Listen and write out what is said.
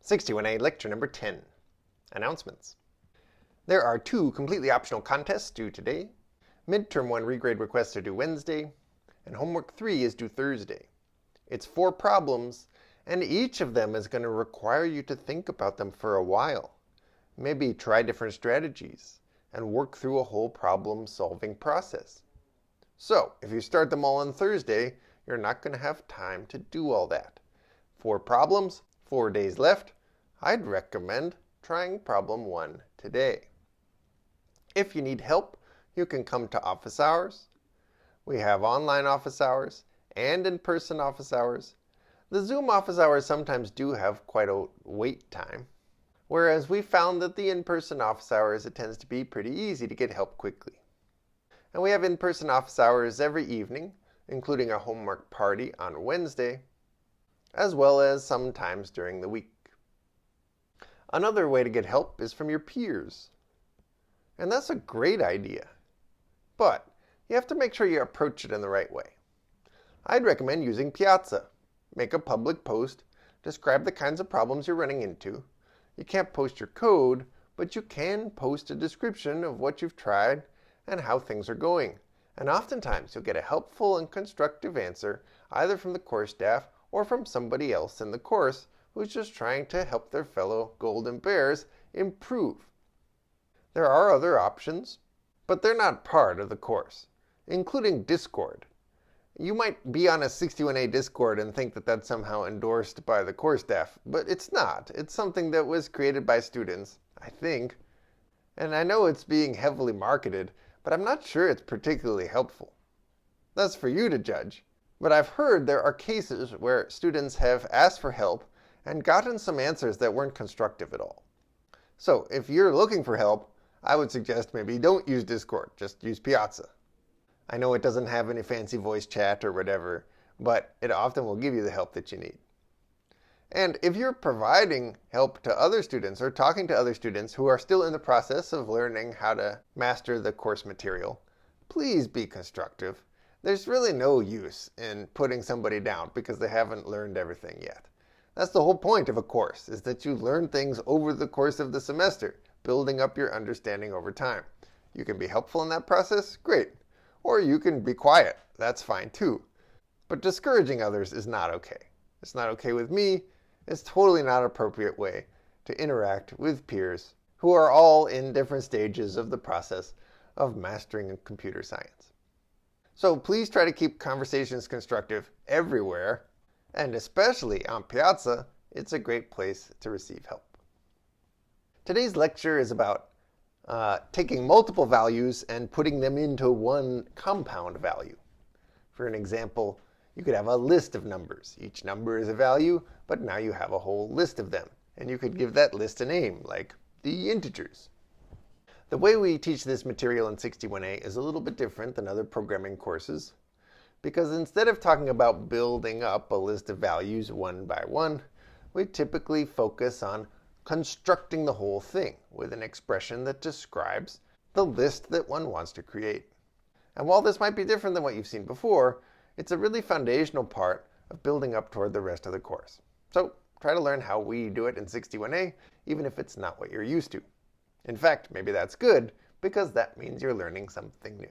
61A Lecture Number 10, Announcements. There are 2 completely optional contests due today. Midterm 1 regrade requests are due Wednesday, and Homework 3 is due Thursday. It's 4 problems, and each of them is going to require you to think about them for a while. Maybe try different strategies, and work through a whole problem-solving process. So, if you start them all on Thursday, you're not going to have time to do all that. 4 problems, 4 days left. I'd recommend trying problem 1 today. If you need help, you can come to office hours. We have online office hours and in-person office hours. The Zoom office hours sometimes do have quite a wait time, whereas we found that the in-person office hours, it tends to be pretty easy to get help quickly. And we have in-person office hours every evening, including a homework party on Wednesday, as well as sometimes during the week. Another way to get help is from your peers. And that's a great idea. But you have to make sure you approach it in the right way. I'd recommend using Piazza. Make a public post, describe the kinds of problems you're running into. You can't post your code, but you can post a description of what you've tried and how things are going. And oftentimes you'll get a helpful and constructive answer either from the course staff or from somebody else in the course who's just trying to help their fellow Golden Bears improve. There are other options, but they're not part of the course, including Discord. You might be on a 61A Discord and think that that's somehow endorsed by the course staff, but it's not. It's something that was created by students, I think. And I know it's being heavily marketed, but I'm not sure it's particularly helpful. That's for you to judge. But I've heard there are cases where students have asked for help and gotten some answers that weren't constructive at all. So if you're looking for help, I would suggest maybe don't use Discord, just use Piazza. I know it doesn't have any fancy voice chat or whatever, but it often will give you the help that you need. And if you're providing help to other students or talking to other students who are still in the process of learning how to master the course material, please be constructive. There's really no use in putting somebody down because they haven't learned everything yet. That's the whole point of a course, is that you learn things over the course of the semester, building up your understanding over time. You can be helpful in that process, great. Or you can be quiet, that's fine too. But discouraging others is not okay. It's not okay with me. It's totally not an appropriate way to interact with peers who are all in different stages of the process of mastering computer science. So please try to keep conversations constructive everywhere, and especially on Piazza, it's a great place to receive help. Today's lecture is about taking multiple values and putting them into one compound value. For an example, you could have a list of numbers. Each number is a value, but now you have a whole list of them. And you could give that list a name, like the integers. The way we teach this material in 61A is a little bit different than other programming courses, because instead of talking about building up a list of values one by one, we typically focus on constructing the whole thing with an expression that describes the list that one wants to create. And while this might be different than what you've seen before, it's a really foundational part of building up toward the rest of the course. So try to learn how we do it in 61A, even if it's not what you're used to. In fact, maybe that's good, because that means you're learning something new.